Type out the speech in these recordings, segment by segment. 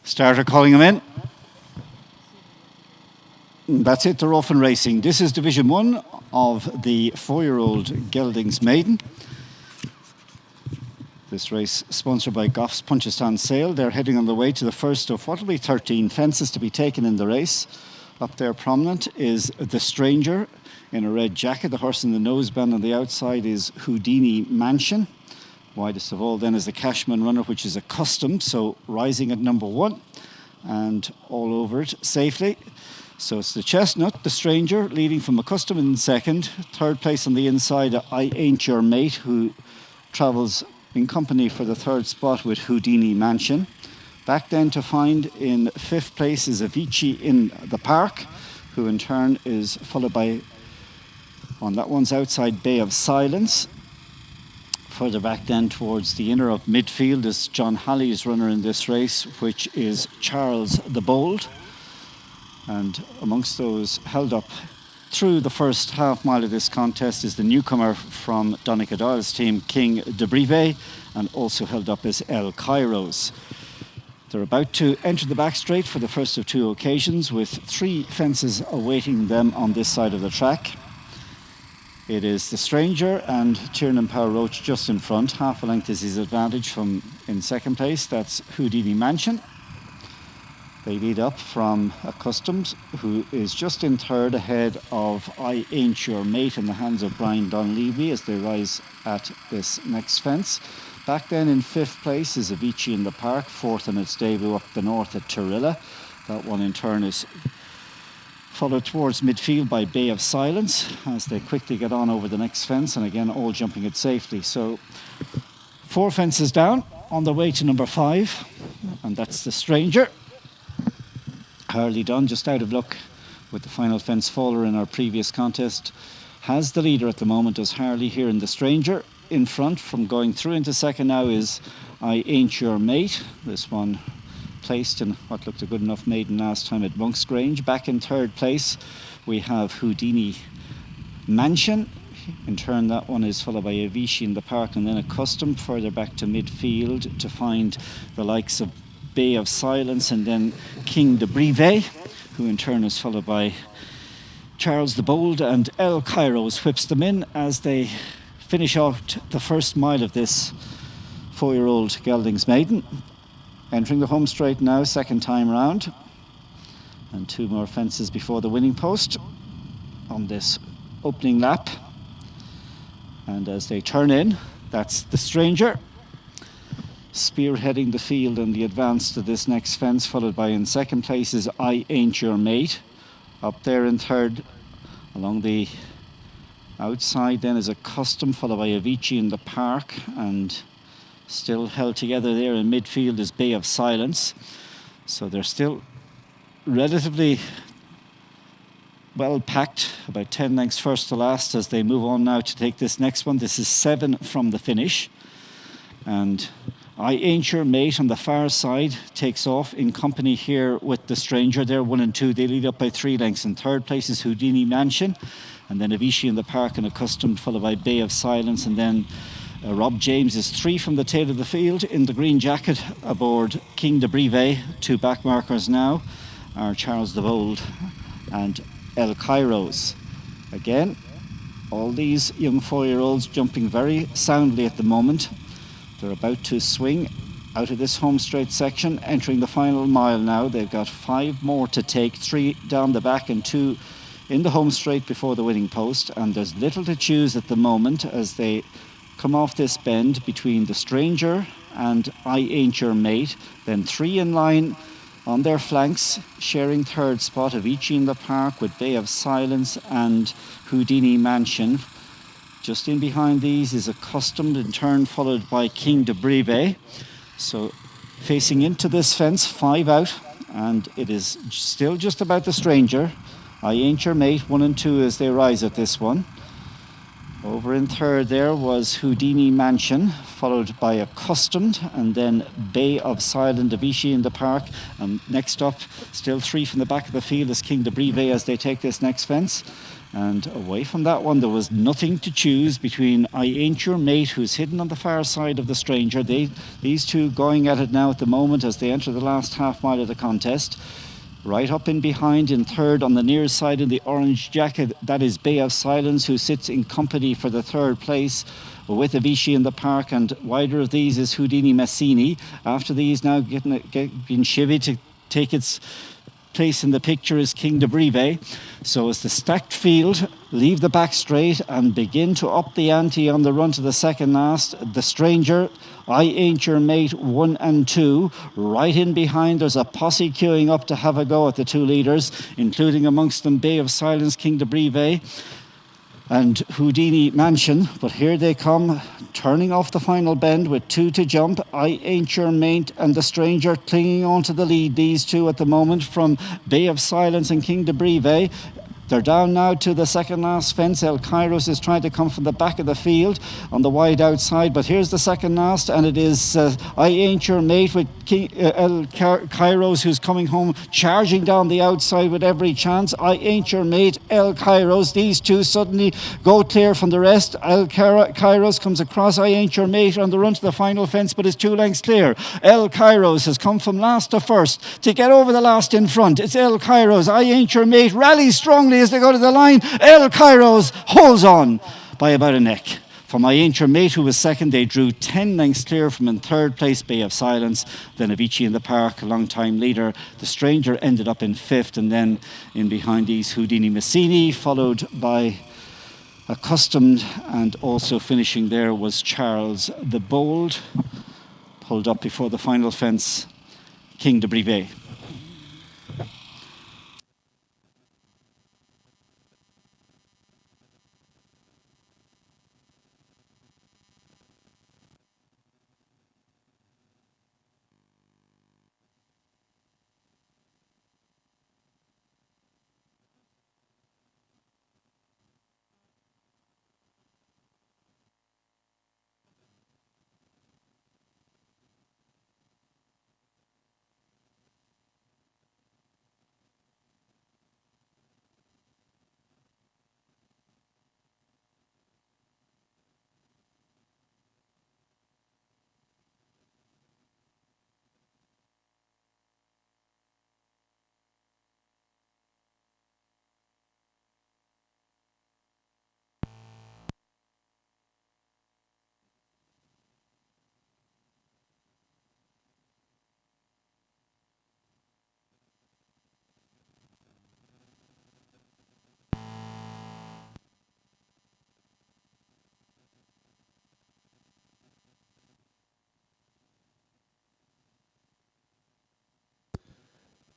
Starter calling them in. That's it, they're off and racing. This is Division 1 of the 4-year-old Geldings Maiden. This race sponsored by Goffs Punchestown Sale. They're heading on the way to the first of what will be 13 fences to be taken in the race. Up there prominent is The Stranger in a red jacket. The horse in the noseband on the outside is Houdini Mansion. Widest of all then is the Cashman Runner, which is a custom, so rising at number 1 and all over it safely. So it's the Chestnut, The Stranger, leading from a custom in second. Third place on the inside, I Ain't Your Mate, who travels in company for the third spot with Houdini Mansion. Back then to find in fifth place is Avicii in the Park, who in turn is followed by, on that one's outside, Bay of Silence. Further back then towards the inner of midfield is John Halley's runner in this race, which is Charles the Bold. And amongst those held up through the first half mile of this contest is the newcomer from Donncha Doyle's team, King de Brive, and also held up is El Kairos. They're about to enter the back straight for the first of two occasions, with 3 fences awaiting them on this side of the track. It is The Stranger and Tiernan Power Roach just in front. Half a length is his advantage from in second place. That's Houdini Mansion. They lead up from Accustomed, who is just in third ahead of I Ain't Your Mate in the hands of Brian Donlevy as they rise at this next fence. Back then in fifth place is Avicii in the Park, fourth in its debut up the north at Turilla. That one in turn is followed towards midfield by Bay of Silence as they quickly get on over the next fence, and again all jumping it safely. So 4 fences down on the way to number 5, and that's The Stranger. Harley Dunn, just out of luck with the final fence faller in our previous contest, has the leader at the moment as Harley here in The Stranger. In front from going through into second now is I Ain't Your Mate. This one placed in what looked a good enough maiden last time at Monk's Grange. Back in third place we have Houdini Mansion. In turn that one is followed by Avicii in the Park and then Accustomed. Further back to midfield to find the likes of Bay of Silence and then King de Brive, who in turn is followed by Charles the Bold, and El Kairos whips them in as they finish out the first mile of this 4-year-old Geldings Maiden. Entering the home straight now, second time round, and 2 more fences before the winning post on this opening lap. And as they turn in, that's The Stranger spearheading the field and the advance to this next fence, followed by in second place is I Ain't Your Mate. Up there in third along the outside then is Accustomed, followed by Avicii in the Park, and still held together there in midfield is Bay of Silence. So they're still relatively well packed, about 10 lengths first to last as they move on now to take this next one. This is 7 from the finish, and I Ain't Your Mate on the far side takes off in company here with The Stranger. They're 1 and 2. They lead up by 3 lengths. In third place is Houdini Mansion, and then Avicii in the Park and Accustomed, followed by Bay of Silence, and then Rob James is 3 from the tail of the field in the green jacket aboard King de Brive. 2 back markers now are Charles the Bold and El Kairos. Again, all these young 4-year-olds jumping very soundly at the moment. They're about to swing out of this home straight section, entering the final mile now. They've got 5 more to take, 3 down the back and 2 in the home straight before the winning post, and there's little to choose at the moment as they come off this bend between The Stranger and I Ain't Your Mate. Then 3 in line on their flanks, sharing third spot, Avicii in the Park with Bay of Silence and Houdini Mansion. Just in behind these is Accustomed, in turn followed by King de Brive. So facing into this fence, 5 out, and it is still just about The Stranger. I Ain't Your Mate, 1 and 2 as they rise at this one. Over in third there was Houdini Mansion, followed by Accustomed, and then Bay of Silent, Avicii in the Park. And next up, still 3 from the back of the field, is King de Brive as they take this next fence. And away from that one, there was nothing to choose between I Ain't Your Mate, who's hidden on the far side of the Stranger. These two going at it now at the moment as they enter the last half mile of the contest. Right up in behind in third on the near side in the orange jacket, that is Bay of Silence, who sits in company for the third place with Avicii in the park, and wider of these is Houdini Massini. After these now being chivy to take its place in the picture is King de Brive. So as the stacked field leave the back straight and begin to up the ante on the run to the second last, the Stranger, I Ain't Your Mate 1 and 2. Right in behind, there's a posse queuing up to have a go at the two leaders, including amongst them Bay of Silence, King de Brive, and Houdini Mansion. But here they come, turning off the final bend with 2 to jump. I Ain't Your Mate and the Stranger clinging on to the lead, these two at the moment, from Bay of Silence and King de Brive. They're down now to the second last fence. El Kairos is trying to come from the back of the field on the wide outside, but here's the second last, and it is I Ain't Your Mate with El Kairos, who's coming home, charging down the outside with every chance. I Ain't Your Mate, El Kairos, these two suddenly go clear from the rest. El Kairos comes across I Ain't Your Mate on the run to the final fence, but is 2 lengths clear. El Kairos has come from last to first to get over the last in front. It's El Kairos. I Ain't Your Mate rallies strongly as they go to the line. El Kairos holds on by about a neck. From I Ain't Your Mate, who was second, they drew 10 lengths clear from in third place Bay of Silence, then Avicii in the park, a long time leader. The Stranger ended up in fifth, and then in behind these Houdini Massini, followed by Accustomed, and also finishing there was Charles the Bold, pulled up before the final fence King de Brive.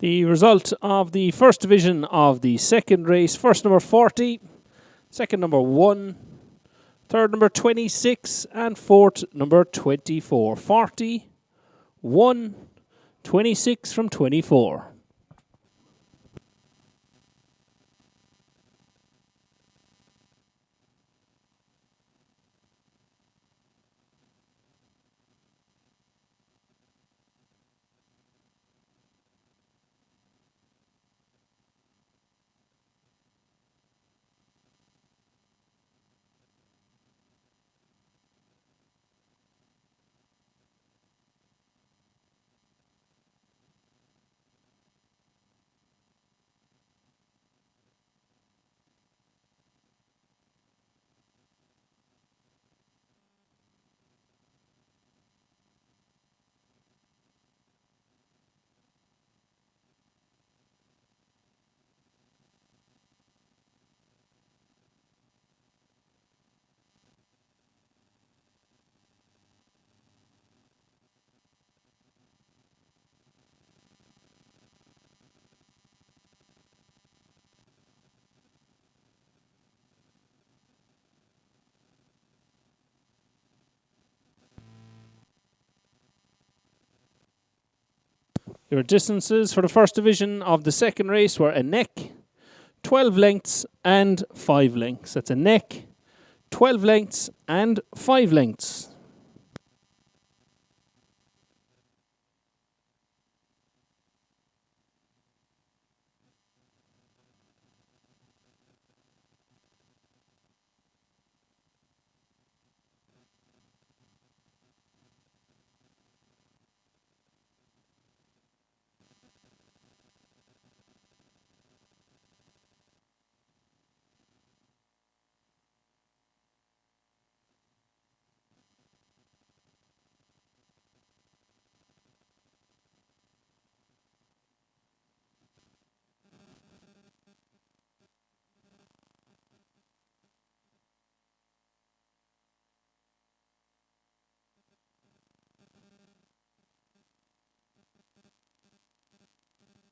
The result of the first division of the second race: first number 40, second number 1, third number 26, and fourth number 24. 40, 1, 26 from 24. Your distances for the first division of the second race were a neck, 12 lengths and 5 lengths. That's a neck, 12 lengths and 5 lengths.